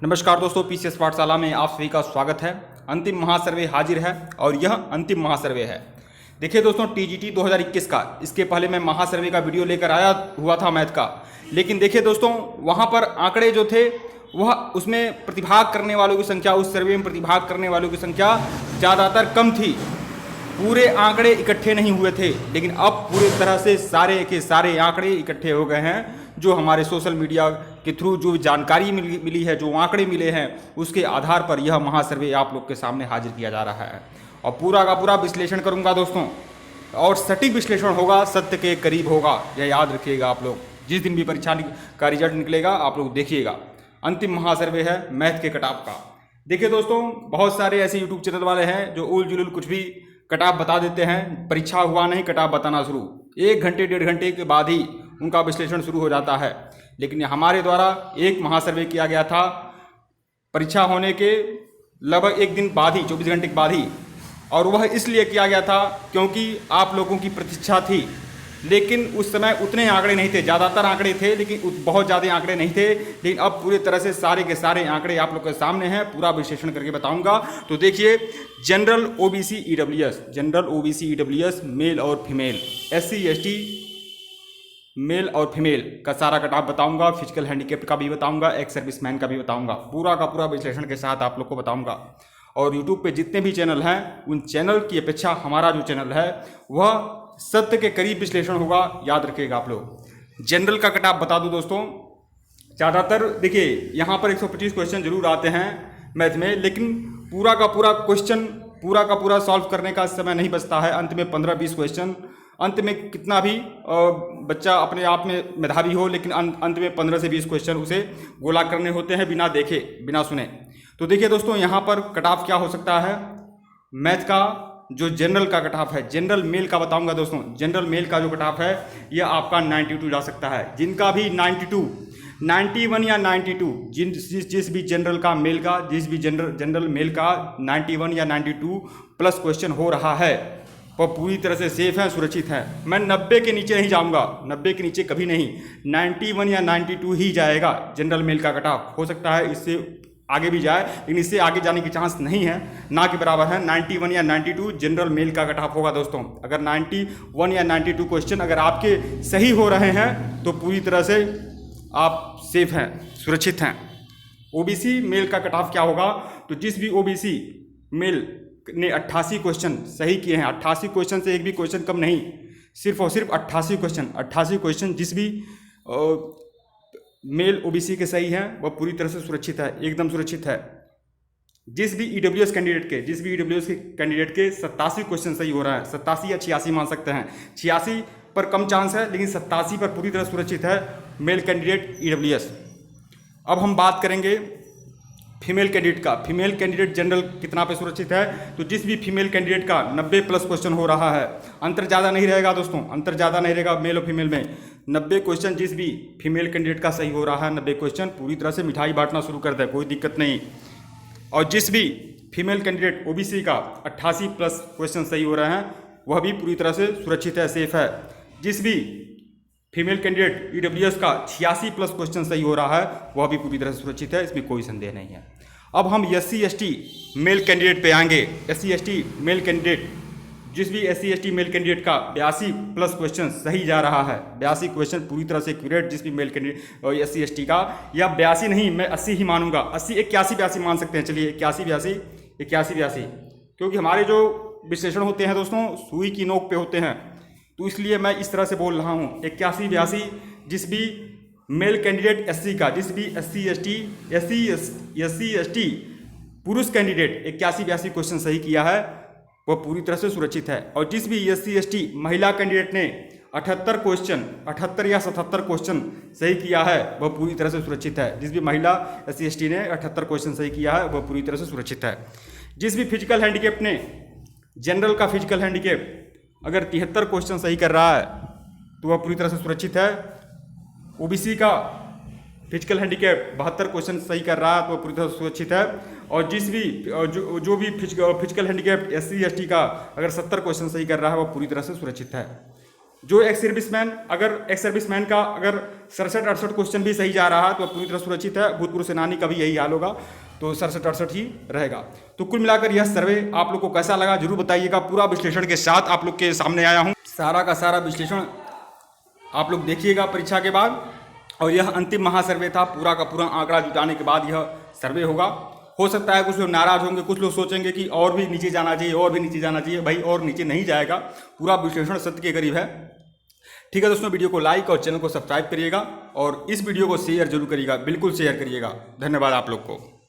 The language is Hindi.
नमस्कार दोस्तों, पीसीएस पाठशाला में आप सभी का स्वागत है। अंतिम महासर्वे हाजिर है और यह अंतिम महासर्वे है। देखिए दोस्तों, टीजीटी 2021 का, इसके पहले मैं महासर्वे का वीडियो लेकर आया हुआ था मैथ का, लेकिन देखिए दोस्तों वहाँ पर आंकड़े जो थे वह उसमें प्रतिभाग करने वालों की संख्या, उस सर्वे में प्रतिभाग करने वालों की संख्या ज़्यादातर कम थी। पूरे आंकड़े इकट्ठे नहीं हुए थे, लेकिन अब पूरी तरह से सारे के सारे आंकड़े इकट्ठे हो गए हैं। जो हमारे सोशल मीडिया के थ्रू जो जानकारी मिली है, जो आंकड़े मिले हैं, उसके आधार पर यह महासर्वे आप लोग के सामने हाजिर किया जा रहा है और पूरा का पूरा विश्लेषण करूंगा दोस्तों, और सटीक विश्लेषण होगा, सत्य के करीब होगा। यह याद रखिएगा आप लोग। जिस दिन भी परीक्षा का रिजल्ट निकलेगा आप लोग देखिएगा। अंतिम महासर्वे है मैथ के कटाव का। देखिए दोस्तों, बहुत सारे ऐसे यूट्यूब चैनल वाले हैं जो उल जुलूल कुछ भी कटाव बता देते हैं। परीक्षा हुआ नहीं, कटाव बताना शुरू, 1 घंटे 1.5 घंटे के बाद ही उनका विश्लेषण शुरू हो जाता है। लेकिन हमारे द्वारा एक महासर्वे किया गया था परीक्षा होने के लगभग 1 दिन बाद ही, 24 घंटे के बाद ही, और वह इसलिए किया गया था क्योंकि आप लोगों की प्रतीक्षा थी। लेकिन उस समय उतने आंकड़े नहीं थे, ज़्यादातर आंकड़े थे लेकिन बहुत ज़्यादा आंकड़े नहीं थे। लेकिन अब पूरी तरह से सारे के सारे आंकड़े आप लोग के सामने हैं, पूरा विश्लेषण करके बताऊंगा। तो देखिए, general OBC EWS, general OBC EWS male और फीमेल, एससी एसटी मेल और फीमेल का सारा कटाव बताऊंगा। फिजिकल हैंडीकेप्ट का भी बताऊंगा, एक्स सर्विसमैन का भी बताऊंगा। पूरा का पूरा विश्लेषण के साथ आप लोग को बताऊंगा। और यूट्यूब पे जितने भी चैनल हैं, उन चैनल की अपेक्षा हमारा जो चैनल है वह सत्य के करीब विश्लेषण होगा, याद रखिएगा आप लोग। जनरल का कटाव बता दूं दोस्तों, ज़्यादातर देखिए यहाँ पर 125 क्वेश्चन जरूर आते हैं मैथ में, लेकिन पूरा का पूरा क्वेश्चन पूरा का पूरा सॉल्व करने का समय नहीं बचता है। अंत में 15-20 क्वेश्चन, अंत में कितना भी बच्चा अपने आप में मेधावी हो, लेकिन अंत में 15 से 20 क्वेश्चन उसे गोला करने होते हैं बिना देखे, बिना सुने। तो देखिए दोस्तों, यहाँ पर कटाव क्या हो सकता है मैथ का। जो जनरल का कटाव है, जनरल मेल का बताऊंगा दोस्तों। जनरल मेल का जो कटाव है यह आपका 92 जा सकता है। जिनका भी 92, 91 या 92, जिस भी जनरल का मेल का, जिस भी जनरल मेल का 91 या 92 प्लस क्वेश्चन हो रहा है, वह पूरी तरह से सेफ है, सुरक्षित है। मैं 90 के नीचे नहीं जाऊंगा, 90 के नीचे कभी नहीं, 91 या 92 ही जाएगा जनरल मेल का कटाव। हो सकता है इससे आगे भी जाए, लेकिन इससे आगे जाने की चांस नहीं है, ना के बराबर है। 91 या 92 जनरल मेल का कटाव होगा दोस्तों। अगर 91 या 92 क्वेश्चन अगर आपके सही हो रहे हैं तो पूरी तरह से आप सेफ हैं, सुरक्षित हैं। ओबीसी मेल का कटाव क्या होगा, तो जिस भी ओबीसी मेल ने 88 क्वेश्चन सही किए हैं, 88 क्वेश्चन से एक भी क्वेश्चन कम नहीं, सिर्फ और सिर्फ 88 क्वेश्चन जिस भी मेल ओबीसी के सही हैं वह पूरी तरह से सुरक्षित है, एकदम सुरक्षित है। जिस भी ईडब्ल्यूएस कैंडिडेट के 87 क्वेश्चन सही हो रहा है, 87 या 86 मान सकते हैं, 86 पर कम चांस है लेकिन 87 पर पूरी तरह सुरक्षित है मेल कैंडिडेट ईडब्ल्यूएस। अब हम बात करेंगे फीमेल कैंडिडेट का। फीमेल कैंडिडेट जनरल कितना पे सुरक्षित है, तो जिस भी फीमेल कैंडिडेट का 90 प्लस क्वेश्चन हो रहा है, अंतर ज़्यादा नहीं रहेगा दोस्तों, अंतर ज़्यादा नहीं रहेगा मेल और फीमेल में। 90 क्वेश्चन जिस भी फीमेल कैंडिडेट का सही हो रहा है, 90 क्वेश्चन पूरी तरह से मिठाई बांटना शुरू कर दे, कोई दिक्कत नहीं। और जिस भी फीमेल कैंडिडेट ओबीसी का 88 प्लस क्वेश्चन सही हो रहे हैं, वह भी पूरी तरह से सुरक्षित है, सेफ है। जिस भी फीमेल कैंडिडेट ईडब्ल्यूएस का 86 प्लस क्वेश्चन सही हो रहा है, वह भी पूरी तरह से सुरक्षित है, इसमें कोई संदेह नहीं है। अब हम एससी एसटी मेल कैंडिडेट पे आएंगे। एससी एसटी मेल कैंडिडेट, जिस भी एससी एसटी मेल कैंडिडेट का 82 प्लस क्वेश्चन सही जा रहा है, 82 क्वेश्चन पूरी तरह से एक्यूरेट, जिस भी मेल कैंडिडेट एससी एसटी का, या 82 नहीं, मैं 80 ही मानूंगा, 80 81 82 मान सकते हैं, चलिए 81 82, क्योंकि हमारे जो विश्लेषण होते हैं दोस्तों सुई की नोक पे होते हैं, तो इसलिए मैं इस तरह से बोल रहा हूँ। 81 82 जिस भी मेल कैंडिडेट एससी का, जिस भी एससी एसटी पुरुष कैंडिडेट 81 82 क्वेश्चन सही किया है, वह पूरी तरह से सुरक्षित है। और जिस भी एससी एसटी महिला कैंडिडेट ने 78 या 77 क्वेश्चन सही किया है, वह पूरी तरह से सुरक्षित है। जिस भी महिला एससी एसटी ने 78 क्वेश्चन सही किया है, वह पूरी तरह से सुरक्षित है। जिस भी फिजिकल हैंडीकेप ने, जनरल का फिजिकल हैंडीकेप अगर 73 क्वेश्चन सही कर रहा है तो वह पूरी तरह से सुरक्षित है। ओबीसी का फिजिकल हैंडीकेप 72 क्वेश्चन सही कर रहा है तो वह पूरी तरह से सुरक्षित है। और जिस भी जो भी फिजिकल हैंडीकेप एससी एसटी का अगर 70 क्वेश्चन सही कर रहा है, वह पूरी तरह से सुरक्षित है। जो एक्स सर्विसमैन का अगर 67-68 क्वेश्चन भी सही जा रहा है तो पूरी तरह सुरक्षित है। भूतपूर्व सेनानी का भी यही हाल होगा, तो 67-68 ही रहेगा। तो कुल मिलाकर यह सर्वे आप लोग को कैसा लगा जरूर बताइएगा। पूरा विश्लेषण के साथ आप लोग के सामने आया हूँ, सारा का सारा विश्लेषण आप लोग देखिएगा परीक्षा के बाद। और यह अंतिम महासर्वे था, पूरा का पूरा आंकड़ा जुटाने के बाद यह सर्वे होगा। हो सकता है कुछ लोग नाराज होंगे, कुछ लोग सोचेंगे कि और भी नीचे जाना चाहिए, और भी नीचे जाना चाहिए। भाई और नीचे नहीं जाएगा, पूरा विश्लेषण सत्य के करीब है। ठीक है दोस्तों, वीडियो को लाइक और चैनल को सब्सक्राइब करिएगा और इस वीडियो को शेयर जरूर करिएगा, बिल्कुल शेयर करिएगा। धन्यवाद आप लोग को।